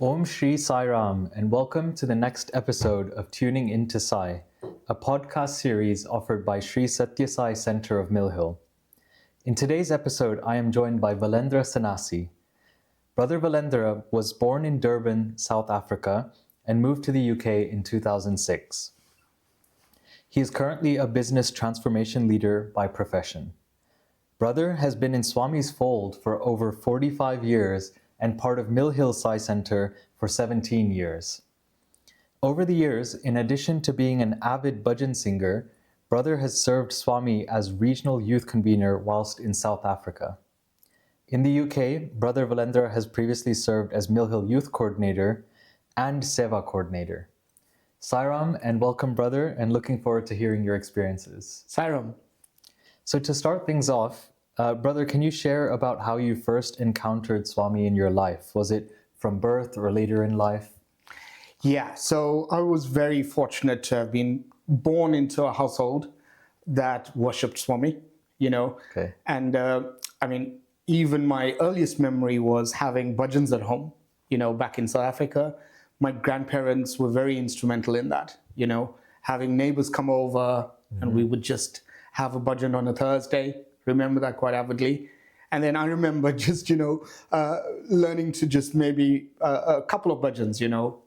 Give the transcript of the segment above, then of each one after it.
Om Sri Sai Ram, and welcome to the next episode of Tuning Into Sai, a podcast series offered by Sri Sai Centre of Mill Hill. In today's episode, I am joined by Vellendra Sannasy. Brother Vellendra was born in Durban, South Africa, and moved to the UK in 2006. He is currently a business transformation leader by profession. Brother has been in Swami's fold for over 45 years and part of Mill Hill Sai Centre for 17 years. Over the years, in addition to being an avid Bhajan singer, Brother has served Swami as Regional Youth Convenor whilst in South Africa. In the UK, Brother Vellendra has previously served as Mill Hill Youth Coordinator and Seva Coordinator. Sai Ram, and welcome, Brother, and looking forward to hearing your experiences. Sai Ram. So to start things off, Brother, can you share about how you first encountered Swami in your life? Was it from birth or later in life? Yeah, so I was very fortunate to have been born into a household that worshipped Swami, Okay. And even my earliest memory was having bhajans at home, back in South Africa. My grandparents were very instrumental in that, having neighbors come over and we would just have a bhajan on a Thursday. Remember that quite avidly. And then I remember just, learning to just maybe a couple of bhajans,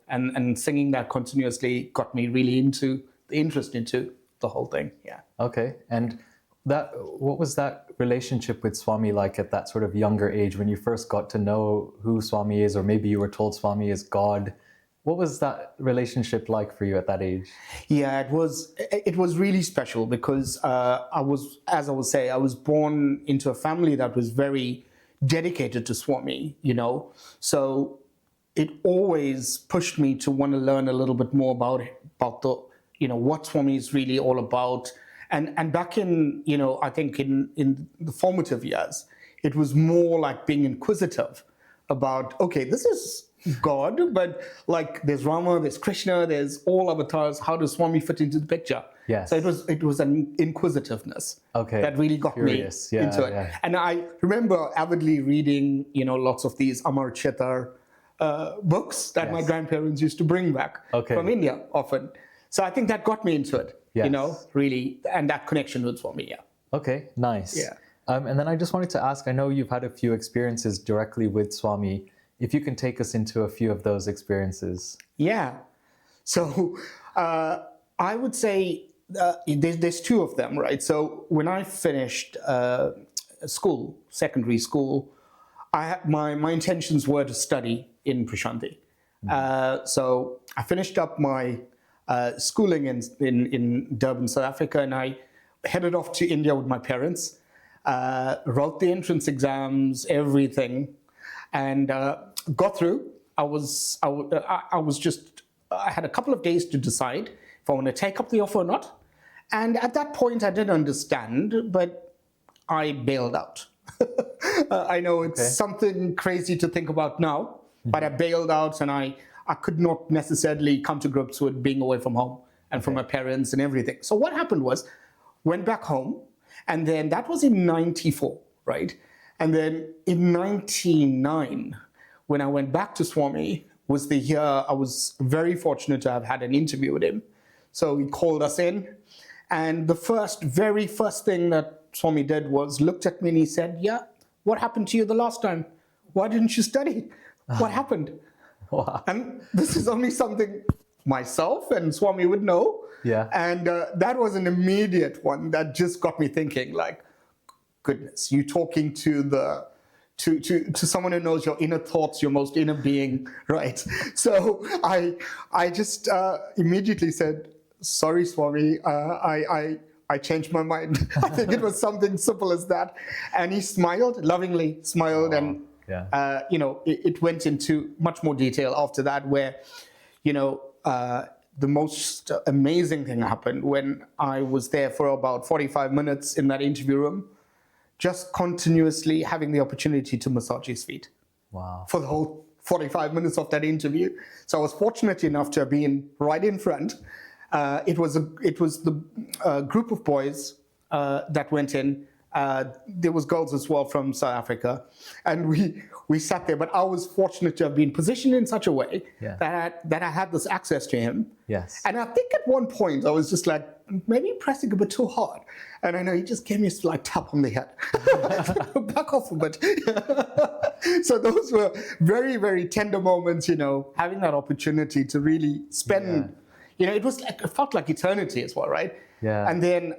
and singing that continuously got me really into the interest into the whole thing. Yeah. Okay. And what was that relationship with Swami like at that sort of younger age when you first got to know who Swami is, or maybe you were told Swami is God? What was that relationship like for you at that age? Yeah, it was really special because I was born into a family that was very dedicated to Swami, So it always pushed me to want to learn a little bit more about the, what Swami is really all about. And back in, I think in the formative years, it was more like being inquisitive about, okay, this is God, but like there's Rama, there's Krishna, there's all avatars. How does Swami fit into the picture? Yes. So it was an inquisitiveness that really got Curious. me into it. Yeah. And I remember avidly reading, lots of these Amar Chitar books that my grandparents used to bring back from India often. So I think that got me into it, really, and that connection with Swami. Yeah. Okay, nice. Yeah. And then I just wanted to ask, I know you've had a few experiences directly with Swami. If you can take us into a few of those experiences. Yeah. So I would say there's two of them, right? So when I finished secondary school, my intentions were to study in Prashanthi. So I finished up my schooling in Durban, South Africa, and I headed off to India with my parents, wrote the entrance exams, everything, and got through. I had a couple of days to decide if I want to take up the offer or not. And at that point, I didn't understand, but I bailed out. I know it's something crazy to think about now, but I bailed out, and I could not necessarily come to grips with being away from home and from my parents and everything. So what happened was, went back home, and then that was in 94, right? And then in 99, when I went back to Swami, was the year I was very fortunate to have had an interview with him. So he called us in, and the very first thing that Swami did was looked at me and he said, "Yeah, what happened to you the last time? Why didn't you study? What happened?" Wow. And this is only something myself and Swami would know. Yeah. And that was an immediate one that just got me thinking, like, goodness, you talking to someone who knows your inner thoughts, your most inner being, right? So I just immediately said, "Sorry, Swami, I changed my mind." I think it was something simple as that. And he smiled, lovingly smiled, and it went into much more detail after that, where, the most amazing thing happened when I was there for about 45 minutes in that interview room, just continuously having the opportunity to massage his feet. Wow. For the whole 45 minutes of that interview. So I was fortunate enough to have been right in front. It was the group of boys that went in There was girls as well from South Africa, and we sat there. But I was fortunate to have been positioned in such a way that I had this access to him. Yes. And I think at one point I was just like maybe pressing a bit too hard, and I know he just gave me a slight tap on the head. Back off a bit. So those were very, very tender moments. Having that opportunity to really spend. It felt like eternity as well, right? Yeah. And then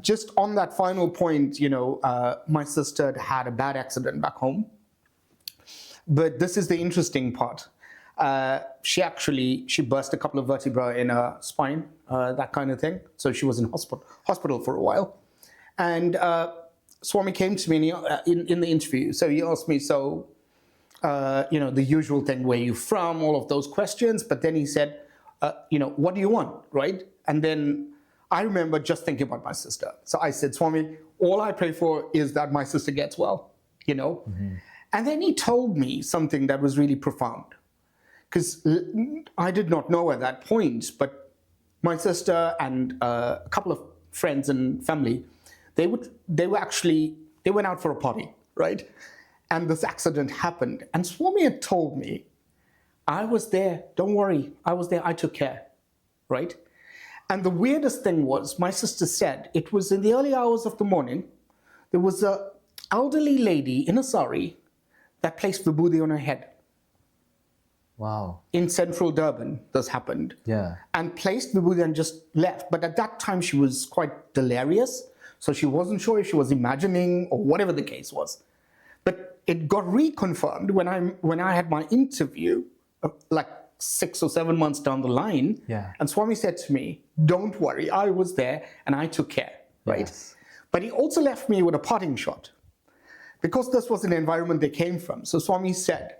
just on that final point, my sister had a bad accident back home. But this is the interesting part. She burst a couple of vertebrae in her spine, that kind of thing. So she was in hospital for a while. And Swami came to me in the interview. So he asked me, the usual thing, where you from, all of those questions. But then he said, what do you want, right? And then I remember just thinking about my sister. So I said, Swami, all I pray for is that my sister gets well, Mm-hmm. And then he told me something that was really profound. Because I did not know at that point, but my sister and a couple of friends and family, they went out for a party, right? And this accident happened. And Swami had told me, I was there, don't worry, I was there, I took care, right? And the weirdest thing was, my sister said, it was in the early hours of the morning, there was an elderly lady in a sari that placed vibhuti on her head. Wow. In central Durban, this happened. Yeah. And placed vibhuti and just left. But at that time, she was quite delirious, so she wasn't sure if she was imagining or whatever the case was. But it got reconfirmed when I had my interview, like 6 or 7 months down the line. Yeah. And Swami said to me, don't worry, I was there and I took care, right? Yes. But he also left me with a parting shot, because this was an environment they came from. So Swami said,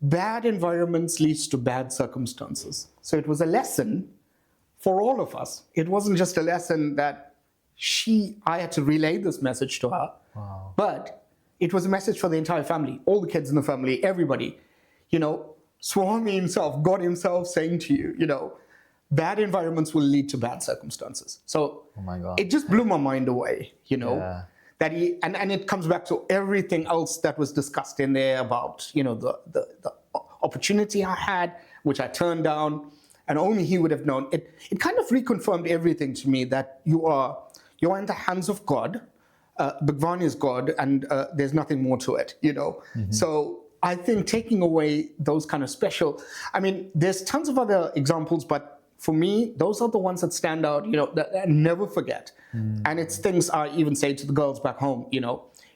bad environments leads to bad circumstances. So it was a lesson for all of us. It wasn't just a lesson that I had to relay this message to her, but it was a message for the entire family, all the kids in the family, everybody. Swami himself, God himself saying to you, bad environments will lead to bad circumstances. So oh my God. It just blew my mind away, Yeah. that and it comes back to everything else that was discussed in there about, the opportunity I had, which I turned down, and only he would have known. It kind of reconfirmed everything to me, that you're in the hands of God. Bhagawan is God, and there's nothing more to it, Mm-hmm. So I think taking away those kind of special, there's tons of other examples, but for me, those are the ones that stand out, that I never forget. Mm-hmm. And it's things I even say to the girls back home,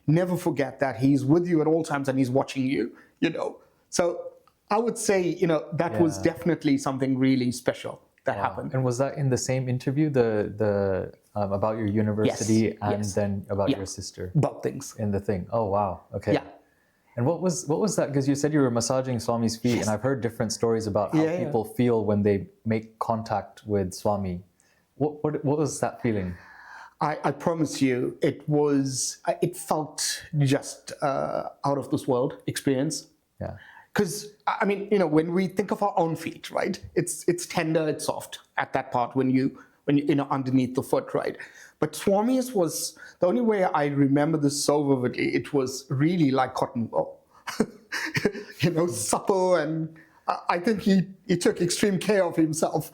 never forget that he's with you at all times and he's watching you, So I would say, that was definitely something really special that happened. And was that in the same interview, the about your university and then about your sister? Both things. In the thing. Oh, wow. Okay. Yeah. And what was that? Because you said you were massaging Swami's feet, and I've heard different stories about how people feel when they make contact with Swami. What was that feeling? I promise you, it felt just out of this world experience. Yeah. Because, when we think of our own feet, right, it's tender, it's soft at that part when you underneath the foot, right? But Swami's was, the only way I remember this so vividly, it was really like cotton wool. Supple, and I think he took extreme care of himself.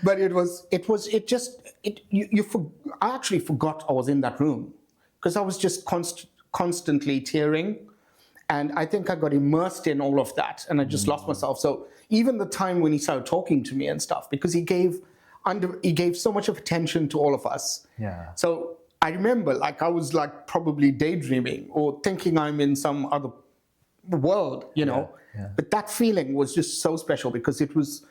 But I actually forgot I was in that room, because I was just constantly tearing. And I think I got immersed in all of that, and I just lost myself. So even the time when he started talking to me and stuff, because he gave so much of attention to all of us. Yeah. So I remember, I was probably daydreaming or thinking I'm in some other world, Yeah. But that feeling was just so special, because it was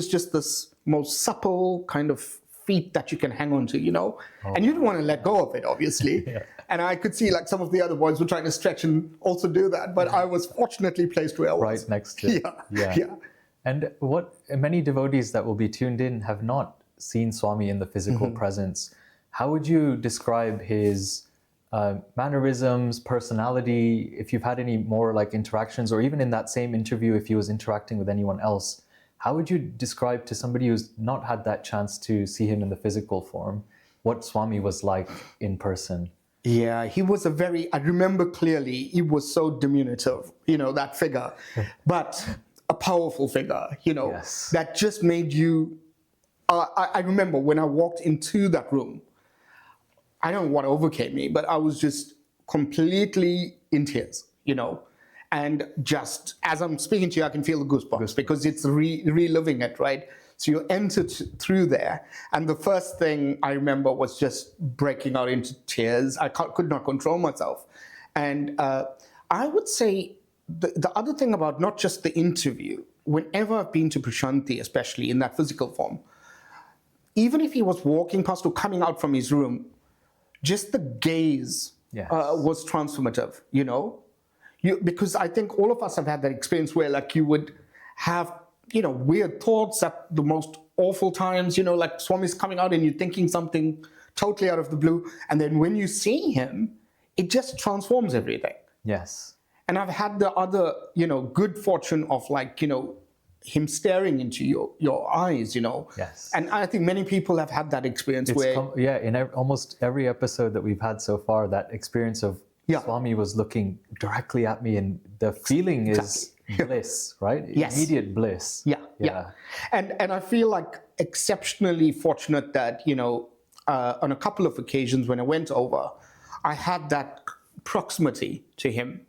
just this most supple kind of feet that you can hang on to, and you don't want to let go of it, obviously. Yeah. And I could see some of the other boys were trying to stretch and also do that, but I was fortunately placed where I was. Right next to it. Yeah. And what many devotees that will be tuned in have not seen Swami in the physical presence. How would you describe his mannerisms, personality, if you've had any more interactions, or even in that same interview, if he was interacting with anyone else? How would you describe to somebody who's not had that chance to see him in the physical form, what Swami was like in person. Yeah, he was I remember clearly, he was so diminutive, that figure, but a powerful figure, Yes. that just made you, I remember when I walked into that room, I don't know what overcame me, but I was just completely in tears, and just as I'm speaking to you, I can feel the goosebumps because it's reliving it, right? So you entered through there, and the first thing I remember was just breaking out into tears. I could not control myself. And I would say the other thing about not just the interview, whenever I've been to Prashanti, especially in that physical form, even if he was walking past or coming out from his room, just the gaze was transformative, because I think all of us have had that experience where like you would have weird thoughts at the most awful times, like Swami's coming out and you're thinking something totally out of the blue. And then when you see him, it just transforms everything. Yes. And I've had the other, good fortune of like, him staring into your eyes, Yes. And I think many people have had that experience in almost every episode that we've had so far, that experience of Swami was looking directly at me, and the feeling is bliss, right? Yes. Immediate bliss. Yeah. And I feel like exceptionally fortunate that, on a couple of occasions when I went over, I had that proximity to him,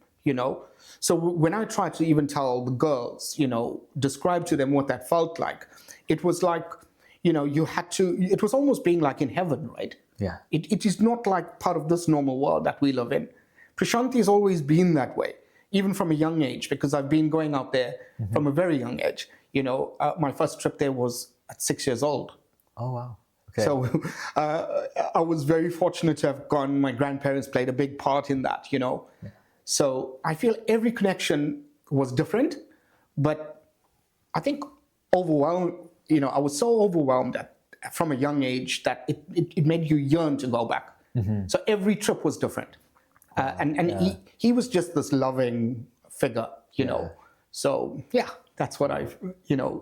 So when I tried to even tell the girls, describe to them what that felt like, it was like, it was almost being like in heaven, right? Yeah. It is not like part of this normal world that we live in. Prashanti has always been that way, even from a young age, because I've been going out there from a very young age. My first trip there was at 6 years old. Oh, wow. Okay. So I was very fortunate to have gone. My grandparents played a big part in that, Yeah. So I feel every connection was different, but I think overwhelmed, I was so overwhelmed from a young age that it made you yearn to go back. So every trip was different. And he was just this loving figure, So yeah, that's what I've,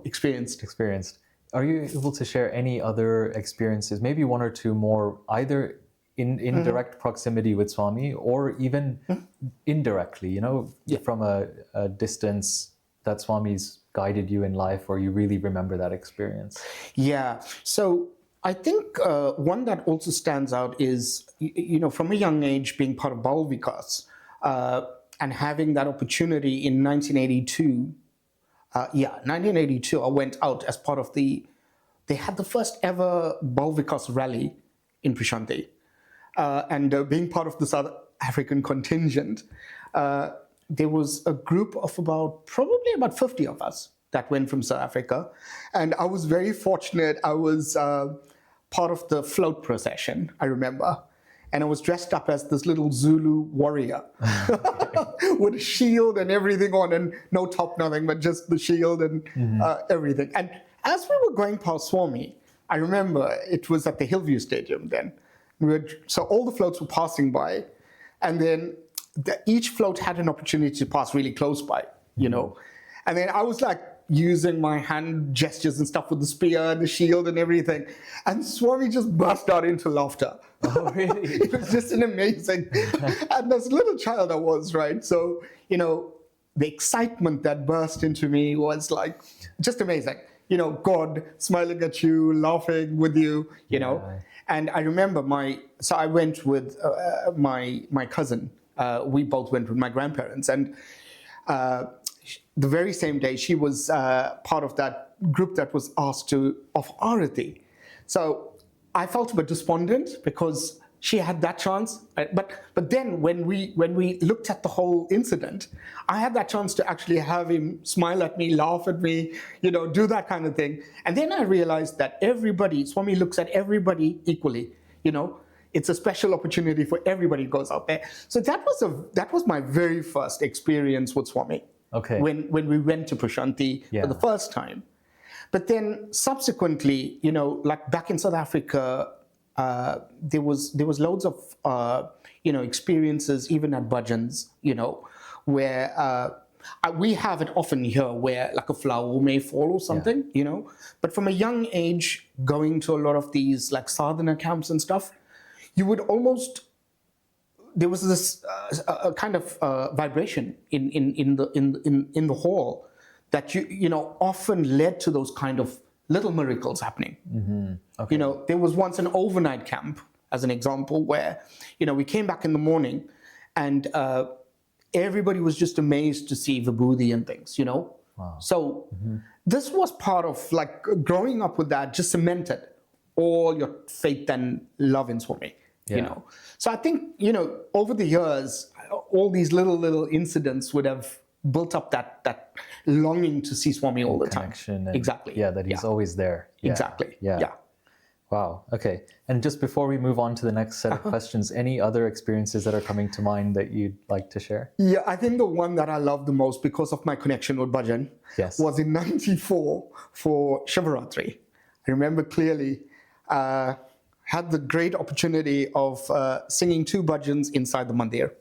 experienced. Are you able to share any other experiences, maybe one or two more, either in direct proximity with Swami or even indirectly, from a distance that Swami's guided you in life, or you really remember that experience? Yeah. So I think one that also stands out is, from a young age being part of Baul Vikas and having that opportunity in 1982. 1982, I went out as part of they had the first ever Baul Vikas rally in Prashanti. And being part of the South African contingent, there was a group of probably about 50 of us that went from South Africa. And I was very fortunate. I was part of the float procession, I remember. And I was dressed up as this little Zulu warrior with a shield and everything on, and no top, nothing, but just the shield and everything. And as we were going past Swami, I remember it was at the Hillview Stadium then. So all the floats were passing by, and then each float had an opportunity to pass really close by, And then I was like using my hand gestures and stuff with the spear and the shield and everything. And Swami just burst out into laughter. Oh, really? It was just an amazing. And as a little child I was, right? So, the excitement that burst into me was like just amazing. God smiling at you, laughing with you, And I remember I went with my cousin. We both went with my grandparents. And the very same day, she was part of that group that was asked to offer Arati. So I felt a bit despondent because she had that chance. But then when we looked at the whole incident, I had that chance to actually have him smile at me, laugh at me, do that kind of thing. And then I realized that Swami looks at everybody equally, It's a special opportunity for everybody who goes out there. So that was my very first experience with Swami. Okay. When we went to Prashanti for the first time. But then subsequently, like back in South Africa, there was loads of experiences even at Bhajans, where we have it often here where like a flower may fall or something, you know. But from a young age, going to a lot of these like sadhana camps and stuff, you would almost, there was this a kind of vibration in the hall that you know often led to those kind of little miracles happening. You know, there was once an overnight camp, as an example, where you know we came back in the morning, and everybody was just amazed to see Vibhuti and things. You know, so this was part of like growing up with that, just cemented all your faith and love in Swami. You know, so I think, you know, over the years, all these little incidents would have built up that longing to see Swami all the time. Exactly. Yeah, that he's always there. Exactly. Yeah. Wow. Okay. And just before we move on to the next set of questions, any other experiences that are coming to mind that you'd like to share? Yeah, I think the one that I love the most because of my connection with Bhajan was in '94 for Shivaratri. I remember clearly. Had the great opportunity of singing 2 bhajans inside the mandir.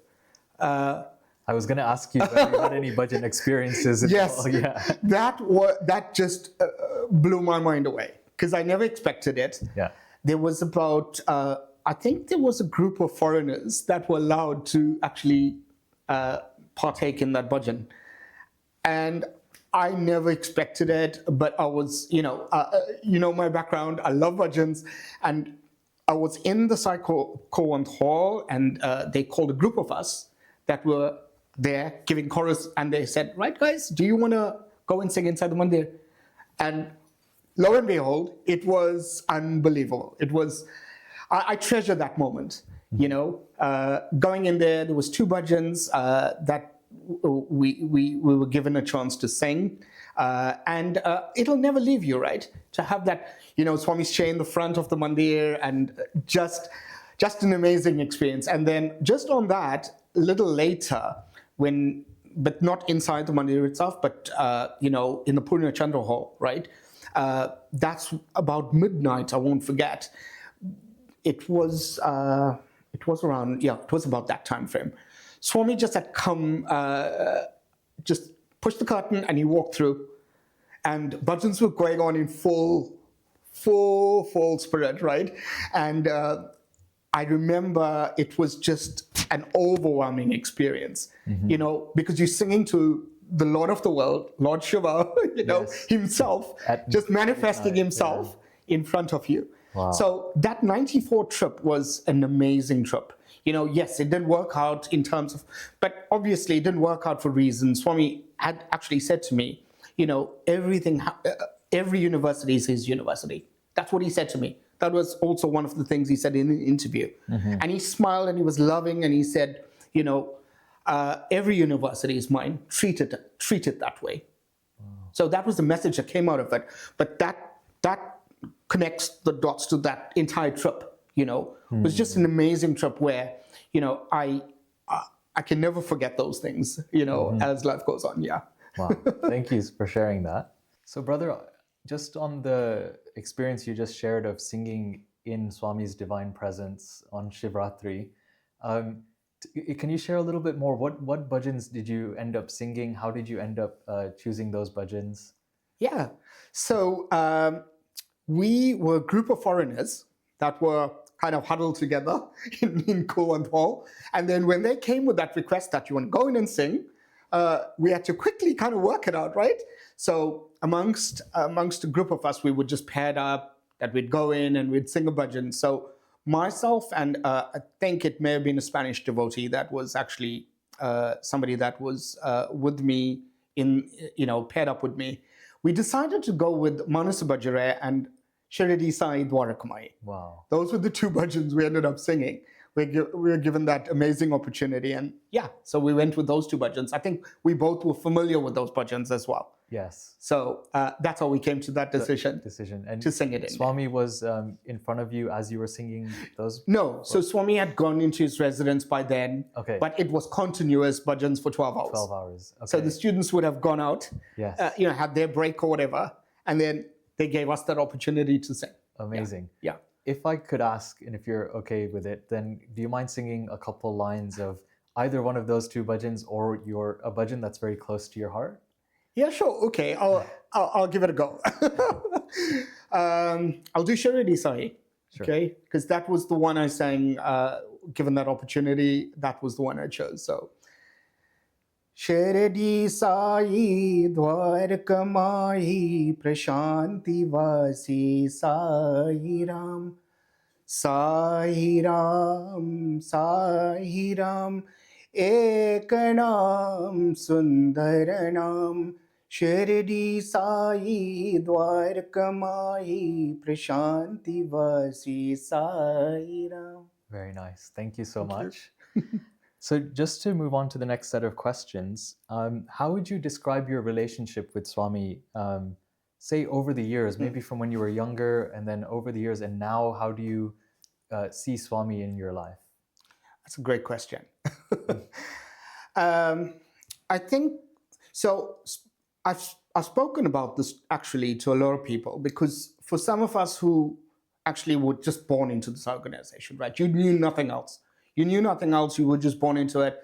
I was going to ask you whether you had any bhajan experiences. Yes, that just blew my mind away because I never expected it. There was about, I think there was a group of foreigners that were allowed to actually partake in that bhajan. And I never expected it, but I was, you know my background, I love bhajans, and I was in the Sai Ram hall, and they called a group of us that were there giving chorus, and they said, right guys, do you want to go and sing inside the mandir? And lo and behold, it was unbelievable. It was, I treasure that moment, you know, going in there was 2 bhajans that we were given a chance to sing, and it'll never leave you, right? To have that, you know, Swami's chair in the front of the mandir, and just an amazing experience. And then just on that, a little later, but not inside the mandir itself, but you know, in the Purna Chandra hall, right? That's about midnight. I won't forget. It was around, it was about that time frame. Swami just had come, just pushed the curtain, and he walked through, and bhajans were going on in full spirit, right? And I remember it was just an overwhelming experience, you know, because you're singing to the Lord of the world, Lord Shiva, you know, himself, just manifesting himself in front of you. Wow. So that '94 trip was an amazing trip. You know, yes, it didn't work out in terms of, but obviously it didn't work out for reasons. Swami had actually said to me, you know, every university is his university. That's what he said to me. That was also one of the things he said in the interview. And he smiled and he was loving, and he said, you know, every university is mine. Treat it that way. So that was the message that came out of it. But that connects the dots to that entire trip. You know, it was just an amazing trip where, you know, I can never forget those things, you know, as life goes on. Yeah. Wow. Thank you for sharing that. So, brother, just on the experience you just shared of singing in Swami's divine presence on Shivratri, can you share a little bit more? What bhajans did you end up singing? How did you end up choosing those bhajans? Yeah. So we were a group of foreigners that were kind of huddled together in Koland Hall. And then when they came with that request that you want to go in and sing, we had to quickly kind of work it out, right? So amongst a group of us, we would just paired up that we'd go in and we'd sing a bhajan. So myself and I think it may have been a Spanish devotee that was actually somebody that was with me paired up with me. We decided to go with Manasa Bajare and Shirdi Sai Dwarakamai. Wow. Those were the 2 bhajans we ended up singing. We were given that amazing opportunity, and so we went with those 2 bhajans. I think we both were familiar with those bhajans as well. Yes. So that's how we came to that decision and to sing it in. Swami was in front of you as you were singing those? No. So Swami had gone into his residence by then, but it was continuous bhajans for 12 hours. 12 hours. Okay. So the students would have gone out, had their break or whatever, and then they gave us that opportunity to sing. Amazing. Yeah. If I could ask, and if you're okay with it, then do you mind singing a couple lines of either one of those two bhajans or a bhajan that's very close to your heart? Yeah, sure. Okay, I'll give it a go. I'll do Cherished Sai. Sure. Okay, because that was the one I sang. Given that opportunity, that was the one I chose. So, Cherished Sai Dwarkamahi Prashanti Vasi Sai Ram Sai Ram Sai Ram Ekanam Sundaranam Cherished Sai Dwarkamahi Prashanti Vasi Sai Ram. Very nice. Thank you so much. So just to move on to the next set of questions, how would you describe your relationship with Swami, say over the years, maybe from when you were younger and then over the years and now, how do you see Swami in your life? That's a great question. I think, so I've spoken about this actually to a lot of people, because for some of us who actually were just born into this organization, right? You knew nothing else. You knew nothing else. You were just born into it.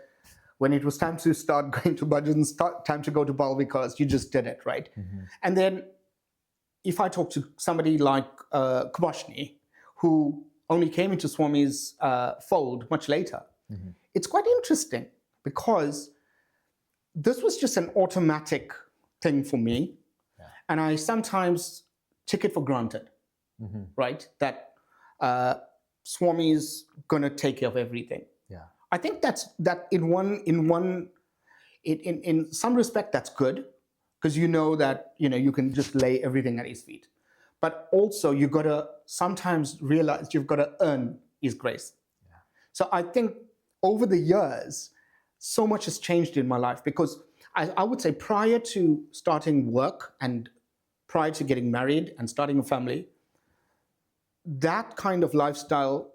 When it was time to start going to bhajans, time to go to Balvikas, you just did it, right? Mm-hmm. And then if I talk to somebody like Kubashni, who only came into Swami's fold much later, mm-hmm. It's quite interesting because this was just an automatic thing for me. Yeah. And I sometimes took it for granted, mm-hmm. right? That Swami is going to take care of everything. Yeah. I think that in some respect that's good, because you know that you can just lay everything at his feet. But also you got to sometimes realize you've got to earn his grace. Yeah. So I think over the years, so much has changed in my life, because I would say prior to starting work and prior to getting married and starting a family, that kind of lifestyle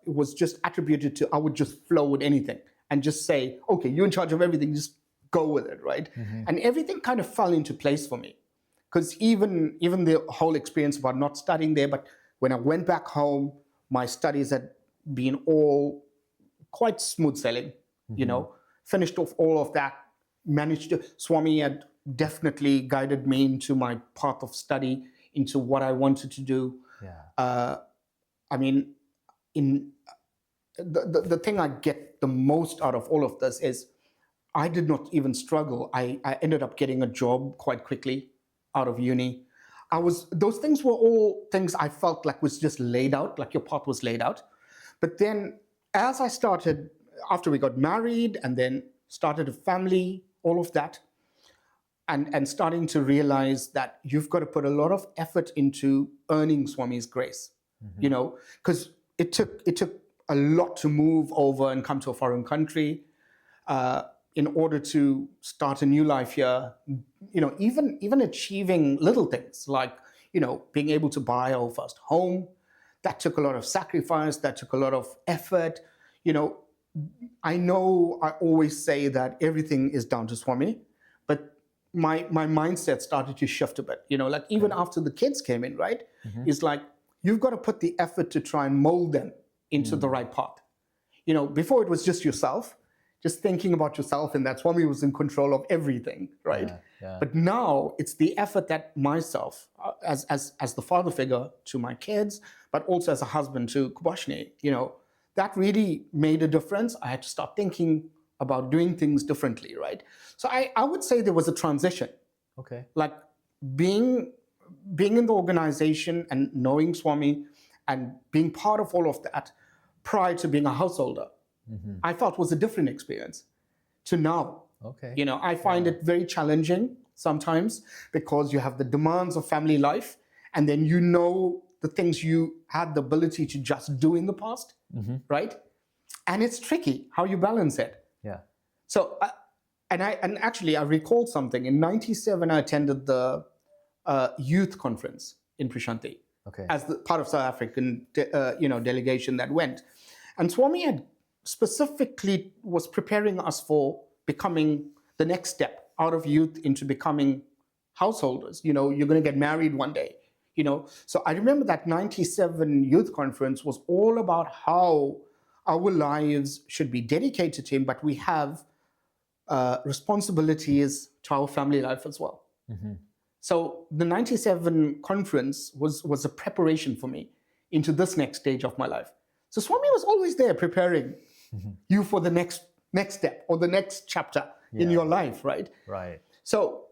was just attributed to, I would just flow with anything and just say, okay, you're in charge of everything, just go with it, right? Mm-hmm. And everything kind of fell into place for me. Because even the whole experience about not studying there, but when I went back home, my studies had been all quite smooth sailing, mm-hmm. Finished off all of that, Swami had definitely guided me into my path of study, into what I wanted to do. Yeah. I mean, in the thing I get the most out of all of this is I did not even struggle. I ended up getting a job quite quickly out of uni. Those things were all things I felt like was just laid out, like your path was laid out. But then as I started, after we got married and then started a family, all of that, and starting to realize that you've got to put a lot of effort into earning Swami's grace, mm-hmm. Because it took a lot to move over and come to a foreign country in order to start a new life here. Even achieving little things like, being able to buy our first home, that took a lot of sacrifice, that took a lot of effort. I know I always say that everything is down to Swami, but my mindset started to shift a bit, like even after the kids came in, right? Mm-hmm. It's like, you've got to put the effort to try and mold them into the right path. Before it was just yourself, just thinking about yourself, and that Swami was in control of everything, right? Yeah, yeah. But now it's the effort that myself, as the father figure to my kids, but also as a husband to Kubashni, that really made a difference. I had to start thinking about doing things differently, right? So I would say there was a transition. Okay. Like being in the organization and knowing Swami and being part of all of that prior to being a householder, mm-hmm. I felt was a different experience to now. Okay. I find it very challenging sometimes because you have the demands of family life, and then the things you had the ability to just do in the past, mm-hmm. right? And it's tricky how you balance it. Yeah. So, and actually I recalled something. In '97, I attended the youth conference in Prashanti, okay. as the part of South African delegation that went. And Swami had specifically was preparing us for becoming the next step out of youth into becoming householders. You're going to get married one day. So I remember that '97 youth conference was all about how our lives should be dedicated to him, but we have responsibilities to our family life as well. So the 97 conference was a preparation for me into this next stage of my life. So Swami was always there preparing you for the next step or the next chapter in your life, right? Right. So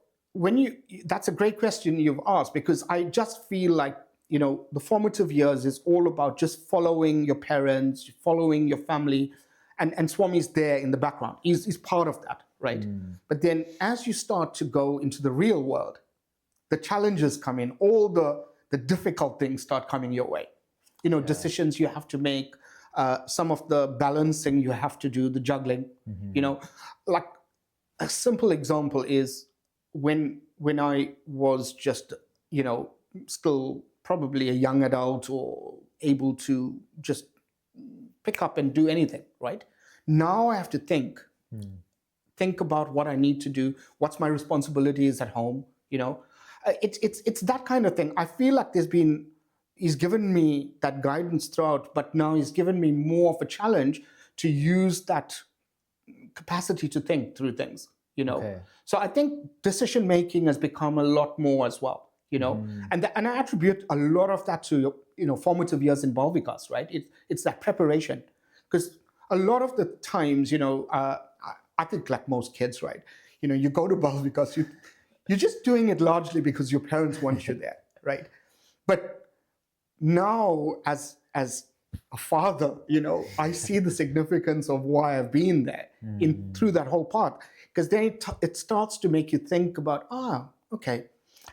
that's a great question you've asked, because I just feel like, the formative years is all about just following your parents, following your family, and Swami's there in the background. He's part of that, right? But then as you start to go into the real world, the challenges come in, all the difficult things start coming your way. Decisions you have to make, some of the balancing you have to do, the juggling. Like a simple example is when I was just, still probably a young adult or able to just pick up and do anything, right? Now I have to think about what I need to do, what's my responsibilities at home, It's that kind of thing. I feel like he's given me that guidance throughout, but now he's given me more of a challenge to use that capacity to think through things, Okay. So I think decision making has become a lot more as well, and I attribute a lot of that to formative years in Balvikas, right? It's that preparation, because a lot of the times, I think like most kids, right? You go to Balvikas, you're just doing it largely because your parents want you there, right? But now, as a father, I see the significance of why I've been there through that whole part, because then it starts to make you think about, okay,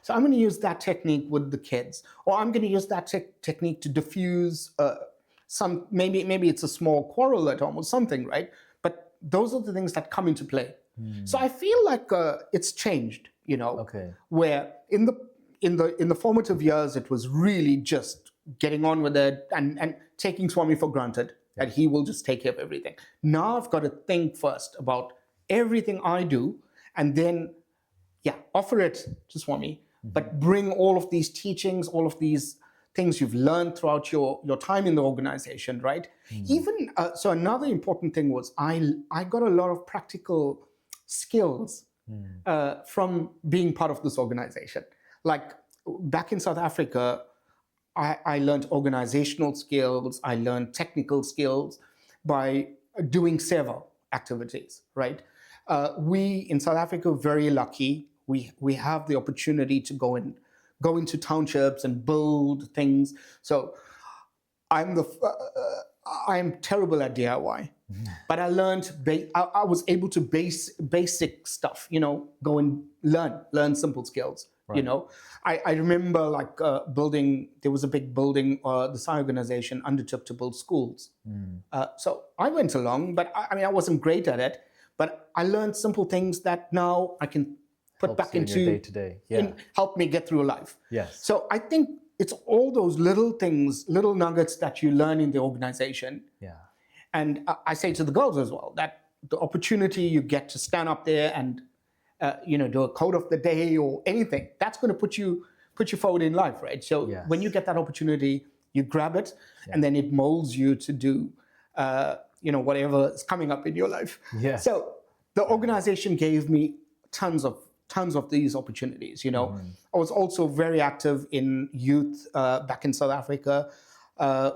so I'm going to use that technique with the kids, or I'm going to use that technique to diffuse some, maybe it's a small quarrel at home or something, right? But those are the things that come into play. So I feel like it's changed, Okay. where in the formative years, it was really just getting on with it and taking Swami for granted, that he will just take care of everything. Now I've got to think first about everything I do, and then, offer it to Swami, but bring all of these teachings, all of these things you've learned throughout your time in the organization, right? Even, so another important thing was I got a lot of practical skills from being part of this organization. Like back in South Africa, I learned organizational skills, I learned technical skills by doing Seva activities, right? We in South Africa are very lucky. We have the opportunity to go into townships and build things. So I'm terrible at DIY, but I learned. I was able to basic stuff. Go and learn simple skills. Right. I remember like building. There was a big building. The Sai organization undertook to build schools. So I went along, but I wasn't great at it. But I learned simple things that now I can put back into day to day. Yeah. Help me get through life. Yes. So I think it's all those little things, little nuggets that you learn in the organization. Yeah. And I say to the girls as well, that the opportunity you get to stand up there and do a quote of the day or anything, that's going to put you forward in life, right? So when you get that opportunity, you grab it, and then it molds you to do whatever is coming up in your life. Yeah. So the organization gave me tons of these opportunities. I was also very active in youth back in South Africa.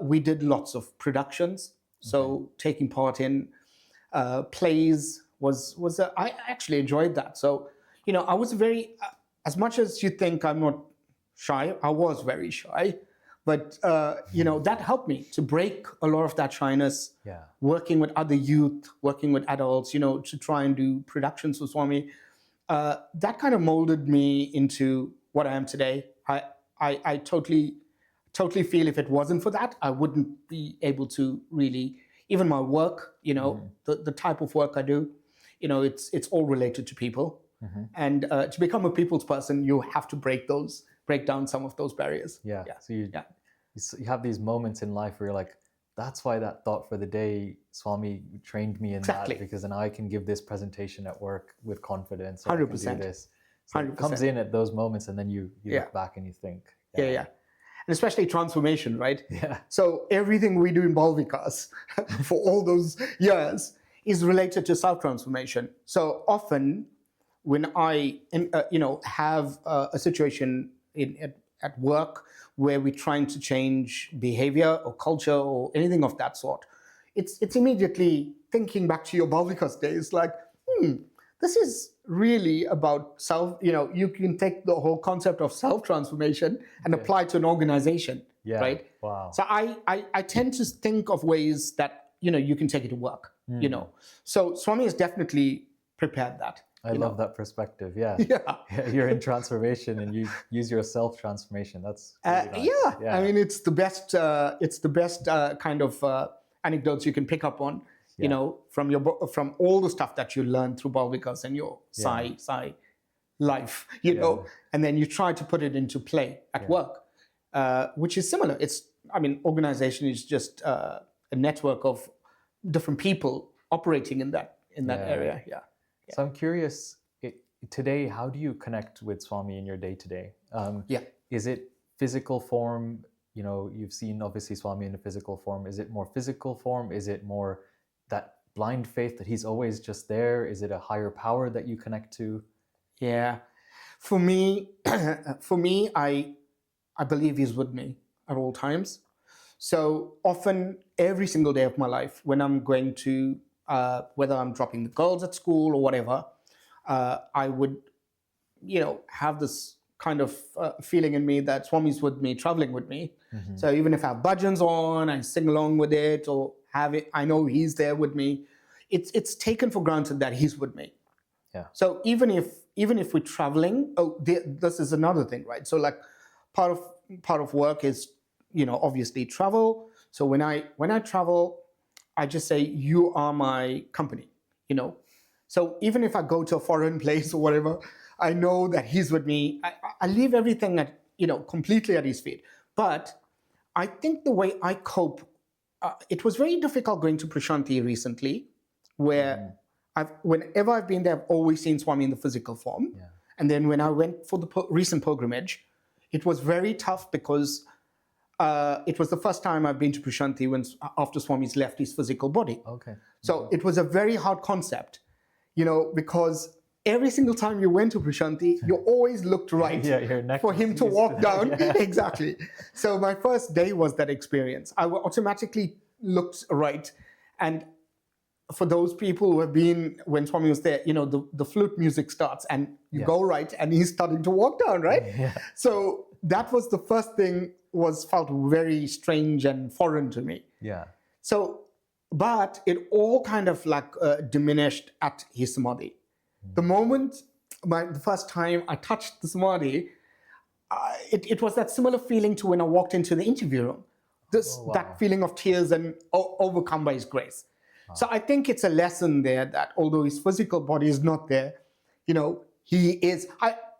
We did lots of productions, so taking part in plays was I actually enjoyed that. So I was very, as much as you think I'm not shy, I was very shy. But, that helped me to break a lot of that shyness, working with other youth, working with adults, to try and do productions with Swami. That kind of molded me into what I am today. I totally feel if it wasn't for that, I wouldn't be able to really, even my work, the type of work I do, it's all related to people. And to become a people's person, you have to break down some of those barriers. Yeah. So you have these moments in life where you're like, that's why that thought for the day, Swami trained me in that, because then I can give this presentation at work with confidence. 100%. So it comes in at those moments, and then you look back and you think. Yeah. and especially transformation, right? Yeah. So everything we do in Bal Vikas for all those years is related to self-transformation. So often when I have a situation at work where we're trying to change behavior or culture or anything of that sort, it's immediately thinking back to your Bal Vikas days, like, this is really about self, you can take the whole concept of self-transformation and apply it to an organization, right? Wow. So I tend to think of ways that, you can take it to work, So Swami has definitely prepared that. I love that perspective. Yeah. Yeah. You're in transformation and you use your self-transformation. That's really nice. I mean, it's the best kind of anecdotes you can pick up on, from all the stuff that you learn through Bal Vikas and your Sai life, and then you try to put it into play at work, which is similar. Organization is just a network of different people operating in that area. Yeah. So I'm curious, today, how do you connect with Swami in your day-to-day? Is it physical form? You've seen obviously Swami in a physical form. Is it more physical form? Is it more that blind faith that he's always just there? Is it a higher power that you connect to? Yeah. For me, I believe he's with me at all times. So often, every single day of my life, when I'm going to, whether I'm dropping the girls at school or whatever, I would, have this kind of feeling in me that Swami's with me, traveling with me. Mm-hmm. So even if I have bhajans on, I sing along with it or have it, I know he's there with me. It's taken for granted that he's with me. Yeah. So even if we're traveling, this is another thing, right? So like part of work is, obviously travel. So when I travel, I just say, you are my company, So even if I go to a foreign place or whatever, I know that he's with me. I leave everything at, completely at his feet. But I think the way I cope, it was very difficult going to Prashanti recently, where whenever I've been there, I've always seen Swami in the physical form. Yeah. And then when I went for the recent pilgrimage, it was very tough because it was the first time I've been to Prashanti after Swami's left his physical body. Okay. So it was a very hard concept, because every single time you went to Prashanti, you always looked right for him to walk down. Yeah. Exactly. So my first day was that experience. I automatically looked right. And for those people who have been, when Swami was there, the flute music starts and you go right and he's starting to walk down, right? Yeah. So that was the first thing, felt very strange and foreign to me. Yeah. So, but it all kind of diminished at his samadhi. The moment, the first time I touched the samadhi, it was that similar feeling to when I walked into the interview room. That feeling of tears and overcome by his grace. Wow. So I think it's a lesson there that although his physical body is not there, he is.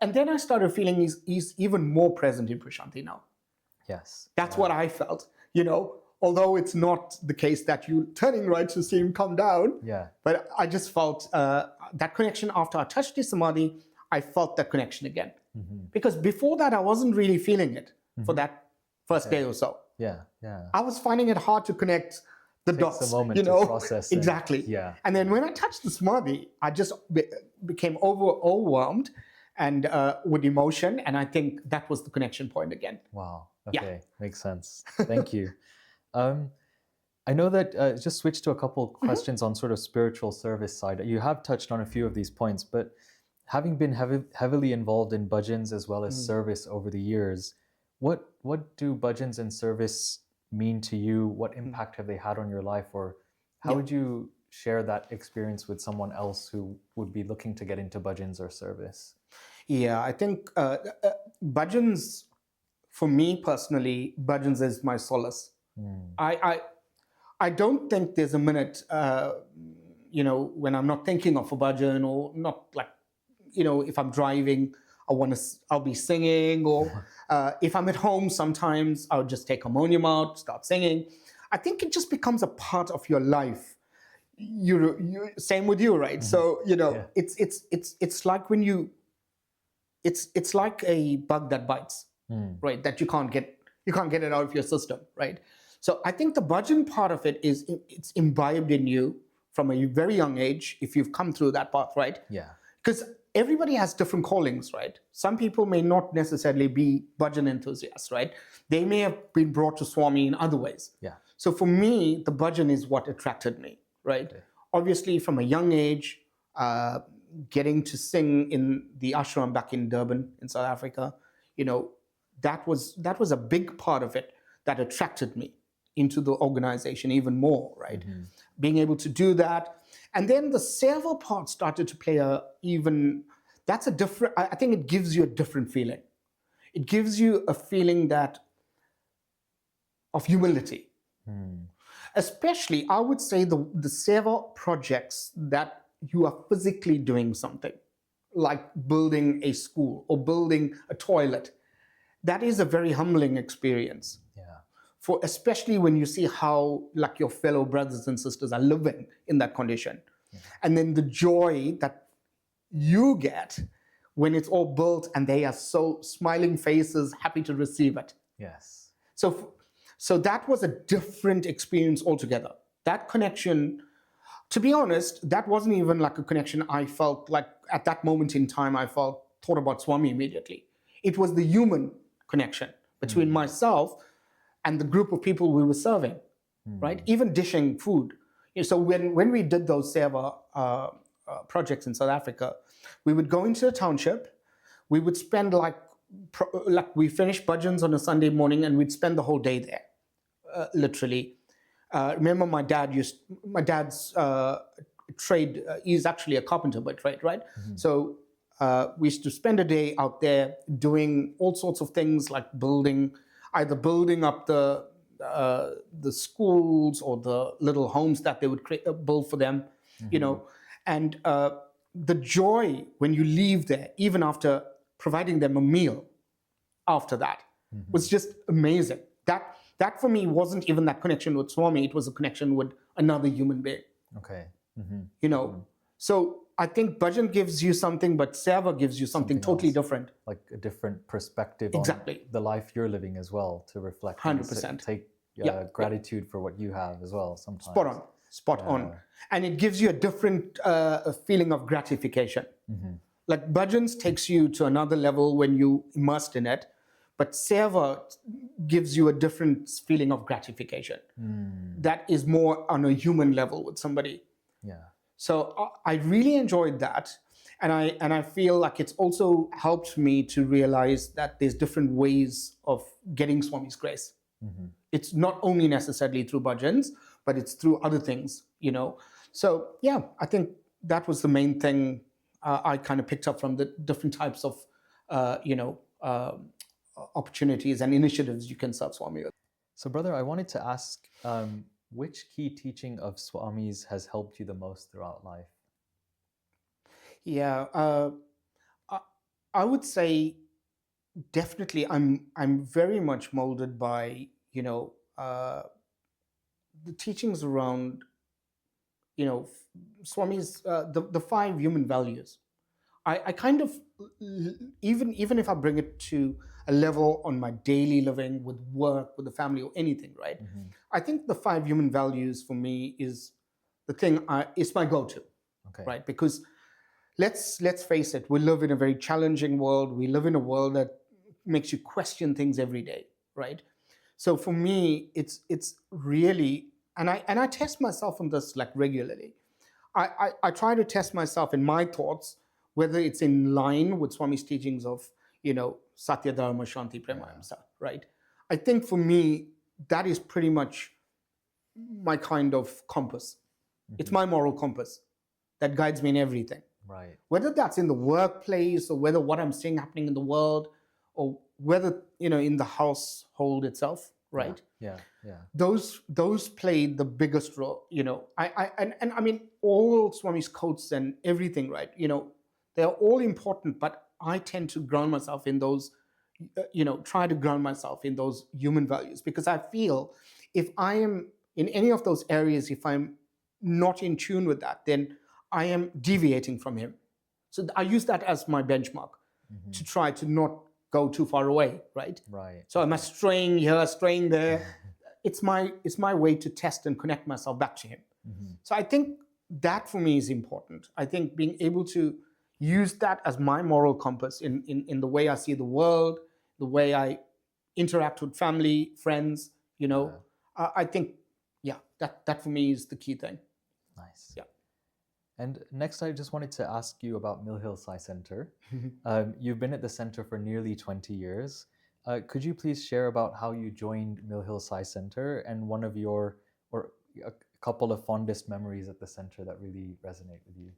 And then I started feeling he's even more present in Prashanti now. Yes. That's what I felt, although it's not the case that you're turning right to see him come down. Yeah. But I just felt that connection after I touched his samadhi, I felt that connection again. Mm-hmm. Because before that, I wasn't really feeling it for that first day or so. Yeah, yeah. I was finding it hard to connect the dots. Takes a moment to process. Exactly. And then when I touched the samadhi, I just became overwhelmed and with emotion. And I think that was the connection point again. Wow. Okay. Makes sense. Thank you. I know that just switch to a couple questions on sort of spiritual service side. You have touched on a few of these points, but having been heavily involved in bhajans as well as service over the years, what do bhajans and service mean to you? What impact have they had on your life? Or how would you share that experience with someone else who would be looking to get into bhajans or service? Yeah, I think bhajans, for me personally, bhajans is my solace. I don't think there's a minute, when I'm not thinking of a bhajan or not if I'm driving, I'll be singing, or if I'm at home, sometimes I'll just take harmonium out, start singing. I think it just becomes a part of your life. You same with you, right? So it's like when it's like a bug that bites, right? That you can't get You can't get it out of your system, right? So I think the bhajan part of it is it's imbibed in you from a very young age, if you've come through that path, right? Yeah. Because everybody has different callings, right? Some people may not necessarily be bhajan enthusiasts, right? They may have been brought to Swami in other ways. Yeah. So for me, the bhajan is what attracted me, right? Okay. Obviously, from a young age, getting to sing in the ashram back in Durban in South Africa, that was a big part of it that attracted me into the organization even more, right? Mm-hmm. Being able to do that. And then the Seva part started to play I think it gives you a different feeling. It gives you a feeling of humility. Especially, I would say the Seva projects that you are physically doing something, like building a school or building a toilet. That is a very humbling experience. Yeah. Especially when you see how like your fellow brothers and sisters are living in that condition. Yeah. And then the joy that you get when it's all built and they are so smiling faces, happy to receive it. Yes. So that was a different experience altogether. That connection, to be honest, that wasn't even like a connection I felt like at that moment in time thought about Swami immediately. It was the human connection between myself and the group of people we were serving, right? Even dishing food. So when we did those Seva projects in South Africa, we would go into the township, we would spend we finished bhajans on a Sunday morning and we'd spend the whole day there, literally. Remember my dad's trade, he's actually a carpenter by trade, right? Mm-hmm. So we used to spend a day out there doing all sorts of things like either building up the schools or the little homes that they would build for them, and the joy when you leave there, even after providing them a meal after that, was just amazing. That for me wasn't even that connection with Swami, it was a connection with another human being. Okay. So I think bhajan gives you something, but Seva gives you something totally different. Like a different perspective exactly. on the life you're living as well, to reflect. 100%. Take gratitude for what you have as well sometimes. Spot on. And it gives you a different feeling of gratification. Like bhajans takes you to another level when you immersed in it, but Seva gives you a different feeling of gratification. That is more on a human level with somebody. Yeah. So I really enjoyed that. And I feel like it's also helped me to realize that there's different ways of getting Swami's grace. It's not only necessarily through bhajans, but it's through other things, So yeah, I think that was the main thing I kind of picked up from the different types of, opportunities and initiatives you can serve Swami with. So brother, I wanted to ask, which key teaching of Swami's has helped you the most throughout life? Yeah, I would say definitely I'm very much molded by, the teachings around, Swami's, the 5 human values. I kind of, even if I bring it to a level on my daily living with work, with the family or anything, right? I think the 5 human values for me is the thing, it's my go-to, right? Because let's face it, we live in a very challenging world. We live in a world that makes you question things every day, right? So for me, it's really, and I test myself on this like regularly. I try to test myself in my thoughts, whether it's in line with Swami's teachings of, Sathya, Dharma, Shanti, Prema, Ahimsa, right? I think for me, that is pretty much my kind of compass. It's my moral compass that guides me in everything. Right. Whether that's in the workplace or whether what I'm seeing happening in the world or whether, in the household itself, right? Yeah. Those played the biggest role, I mean, all Swami's quotes and everything, right? They're all important, but I tend to ground myself in those, try to ground myself in those human values, because I feel if I am in any of those areas, if I'm not in tune with that, then I am deviating from him. So I use that as my benchmark to try to not go too far away, right? Right. So am I straying here, straying there? It's my way to test and connect myself back to him. So I think that for me is important. I think being able to use that as my moral compass in the way I see the world, the way I interact with family, friends, I think, that for me is the key thing. Nice. Yeah. And next, I just wanted to ask you about Mill Hill Sai Centre. You've been at the centre for nearly 20 years. Could you please share about how you joined Mill Hill Sai Centre and one of your, or a couple of fondest memories at the centre that really resonate with you?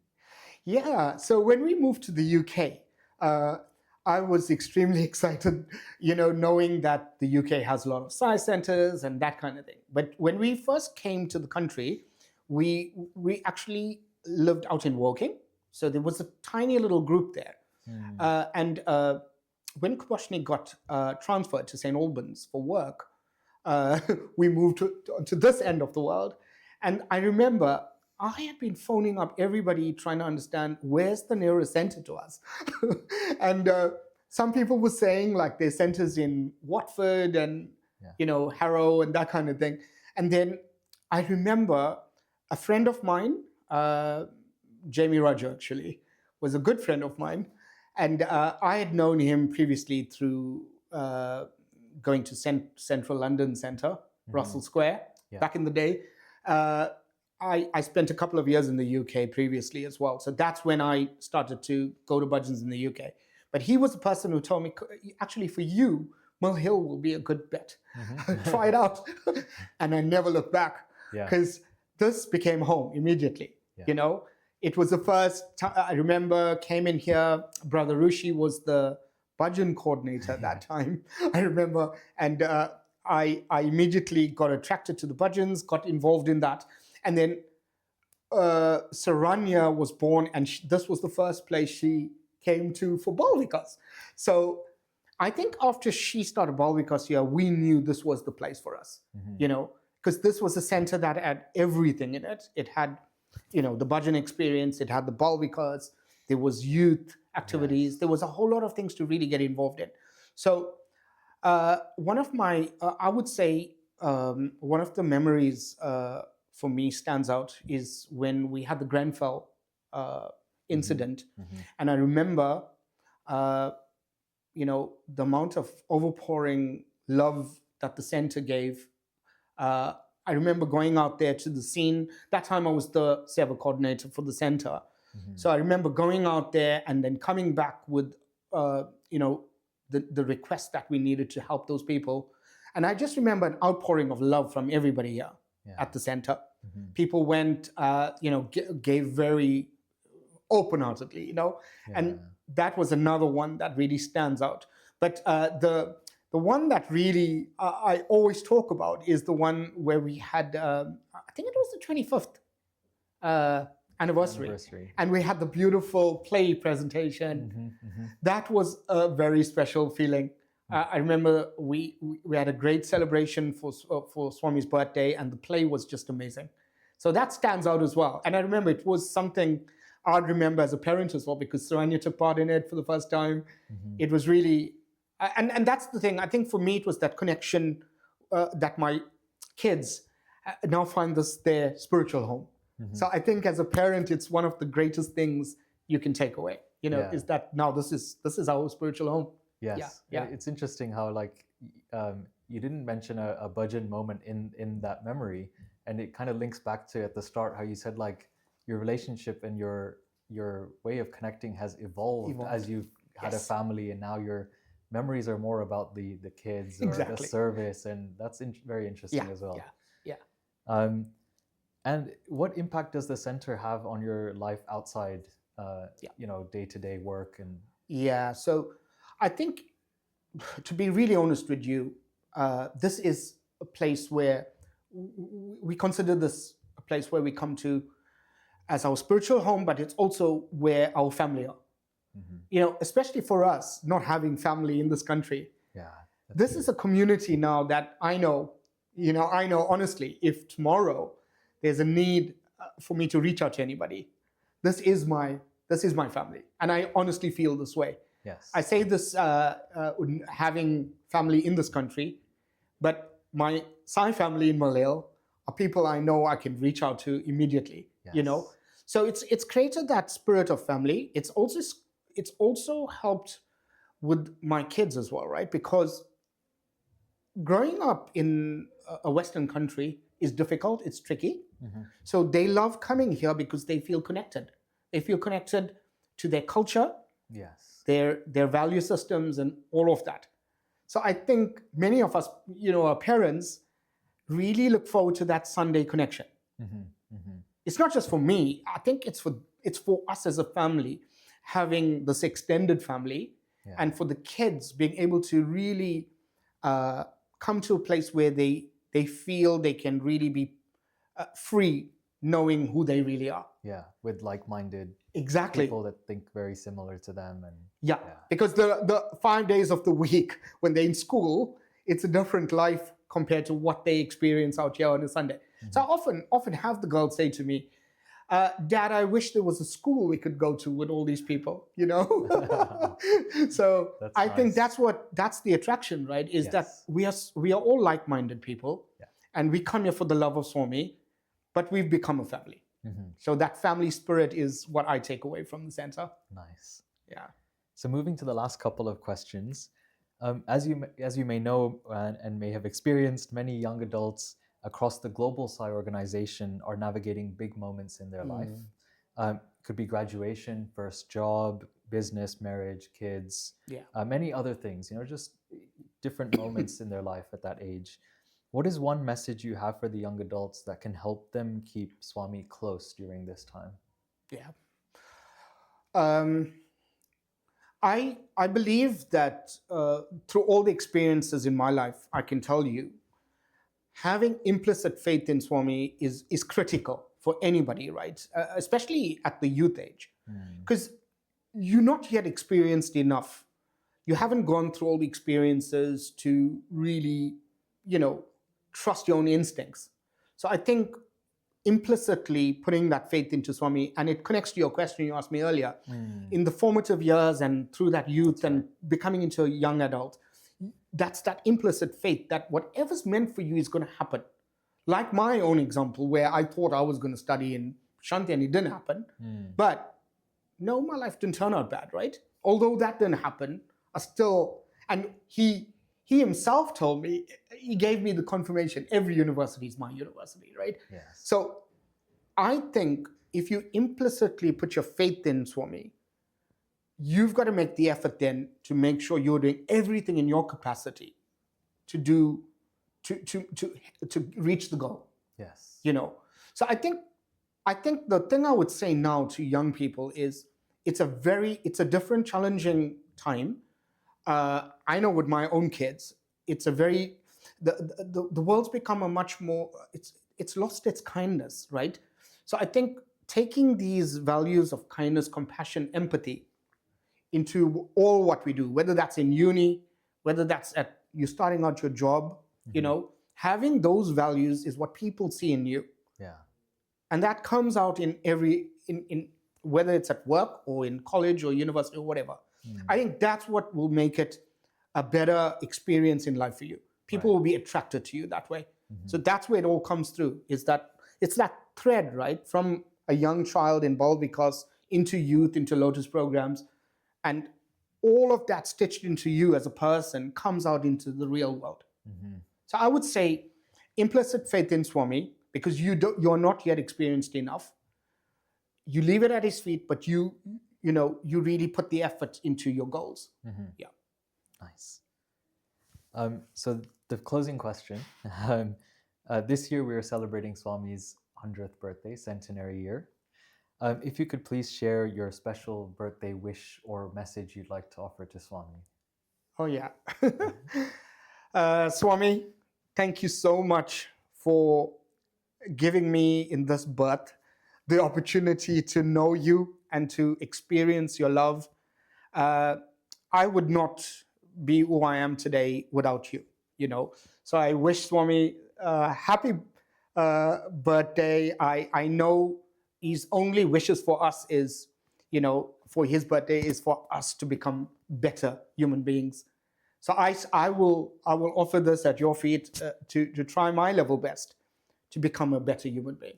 Yeah, so when we moved to the UK, I was extremely excited, knowing that the UK has a lot of Sai centers and that kind of thing. But when we first came to the country, we actually lived out in Woking. So there was a tiny little group there. And when Kubashni got transferred to St. Albans for work, we moved to this end of the world. And I remember I had been phoning up everybody trying to understand where's the nearest center to us. And some people were saying like there's centers in Watford and, Harrow and that kind of thing. And then I remember a friend of mine, Jamie Roger actually, was a good friend of mine. And I had known him previously through going to Central London Centre, Russell Square, back in the day. I spent a couple of years in the UK previously as well. So that's when I started to go to Bhajans in the UK. But he was the person who told me, actually for you, Mill Hill will be a good bet. Try it out. And I never looked back because this became home immediately. It was the first time I remember came in here. Brother Rushi was the Bhajan coordinator at that time. I remember. And I immediately got attracted to the Bhajans, got involved in that. And then Saranya was born, and this was the first place she came to for Bal Vikas. So I think after she started Bal Vikas here, we knew this was the place for us, because this was a center that had everything in it. It had, the Bhajan experience, it had the Bal Vikas, there was youth activities, there was a whole lot of things to really get involved in. So one of my, I would say, one of the memories for me stands out is when we had the Grenfell incident. And I remember, the amount of overpouring love that the center gave. I remember going out there to the scene. That time I was the Seva coordinator for the center. So I remember going out there and then coming back with, the request that we needed to help those people. And I just remember an outpouring of love from everybody here at the center. People went, gave very open-heartedly, and that was another one that really stands out. But the one that really I always talk about is the one where we had, I think it was the 25th anniversary. And we had the beautiful play presentation. That was a very special feeling. I remember we had a great celebration for Swami's birthday, and the play was just amazing. So that stands out as well. And I remember it was something I'd remember as a parent as well, because Saranya took part in it for the first time. It was really, and that's the thing. I think for me it was that connection that my kids now find this their spiritual home. So I think as a parent, it's one of the greatest things you can take away. Is that now this is our spiritual home. Yes. Yeah. It's interesting how you didn't mention a Bhajan moment in that memory, and it kind of links back to at the start how you said your relationship and your way of connecting has evolved as you've had a family, and now your memories are more about the kids or the service, and that's very interesting as well. And what impact does the center have on your life outside, day-to-day work and? Yeah. So I think, to be really honest with you, this is a place where we consider this a place where we come to as our spiritual home, but it's also where our family are. Especially for us, not having family in this country. This is a community now that I know honestly, if tomorrow there's a need for me to reach out to anybody, this is my family. And I honestly feel this way. Yes. I say this having family in this country, but my Sai family in Mill Hill are people I know I can reach out to immediately. Yes. So it's created that spirit of family. It's also helped with my kids as well, right? Because growing up in a Western country is difficult. It's tricky. So they love coming here because they feel connected. They feel connected to their culture, Yes. their value systems, and all of that. So I think many of us, our parents, really look forward to that Sunday connection. It's not just for me. I think it's for us as a family, having this extended family, and for the kids being able to really come to a place where they feel they can really be free, knowing who they really are. Yeah, with like-minded Exactly. people that think very similar to them. And Yeah, because the 5 days of the week when they're in school, it's a different life compared to what they experience out here on a Sunday. So I often have the girls say to me, Dad, I wish there was a school we could go to with all these people, So I think that's the attraction, right? Is that we are all like-minded people, and we come here for the love of Swami, but we've become a family. So that family spirit is what I take away from the center. Nice. Yeah. So moving to the last couple of questions, as you may know and may have experienced, many young adults across the global Sai organization are navigating big moments in their life. Could be graduation, first job, business, marriage, kids, many other things. Just different moments in their life at that age. What is one message you have for the young adults that can help them keep Swami close during this time? Yeah. I believe that through all the experiences in my life, I can tell you, having implicit faith in Swami is critical for anybody, right? Especially at the youth age, because you're not yet experienced enough. You haven't gone through all the experiences to really, trust your own instincts. So I think implicitly putting that faith into Swami, and it connects to your question you asked me earlier, in the formative years and through that youth and becoming into a young adult, that's that implicit faith that whatever's meant for you is going to happen. Like my own example, where I thought I was going to study in Shanti and it didn't happen. But no, my life didn't turn out bad, right? Although that didn't happen, I still, and he himself told me, he gave me the confirmation, every university is my university, right? Yes. So I think if you implicitly put your faith in Swami, you've got to make the effort then to make sure you're doing everything in your capacity to do to reach the goal. Yes. So I think the thing I would say now to young people is it's a different, challenging time. I know with my own kids, it's a very the world's become a much more it's lost its kindness, right? So I think taking these values of kindness, compassion, empathy into all what we do, whether that's in uni, whether that's at you starting out your job, having those values is what people see in you. Yeah. And that comes out in whether it's at work or in college or university or whatever. I think that's what will make it a better experience in life for you. People will be attracted to you that way. So that's where it all comes through, is that it's that thread, right? From a young child in Bal Vikas into youth, into Lotus programs, and all of that stitched into you as a person comes out into the real world. So I would say implicit faith in Swami, because you're not yet experienced enough. You leave it at his feet, but you really put the effort into your goals. Yeah. Nice. So the closing question. This year we are celebrating Swami's 100th birthday, centenary year. If you could please share your special birthday wish or message you'd like to offer to Swami. Oh, yeah. Swami, thank you so much for giving me in this birth the opportunity to know you and to experience your love. I would not be who I am today without you, So I wish Swami happy birthday. I know his only wishes for us is, for his birthday is for us to become better human beings. So I will offer this at your feet to try my level best to become a better human being.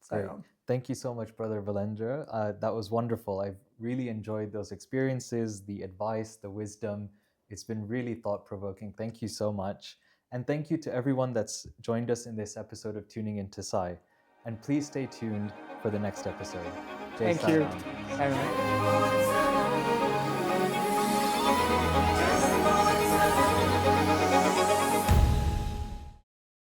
So, thank you so much, Brother Vellendra. That was wonderful. I've really enjoyed those experiences, the advice, the wisdom. It's been really thought-provoking. Thank you so much. And thank you to everyone that's joined us in this episode of Tuning Into Sai. And please stay tuned for the next episode. Thank Sai you. Ram. Sai Ram.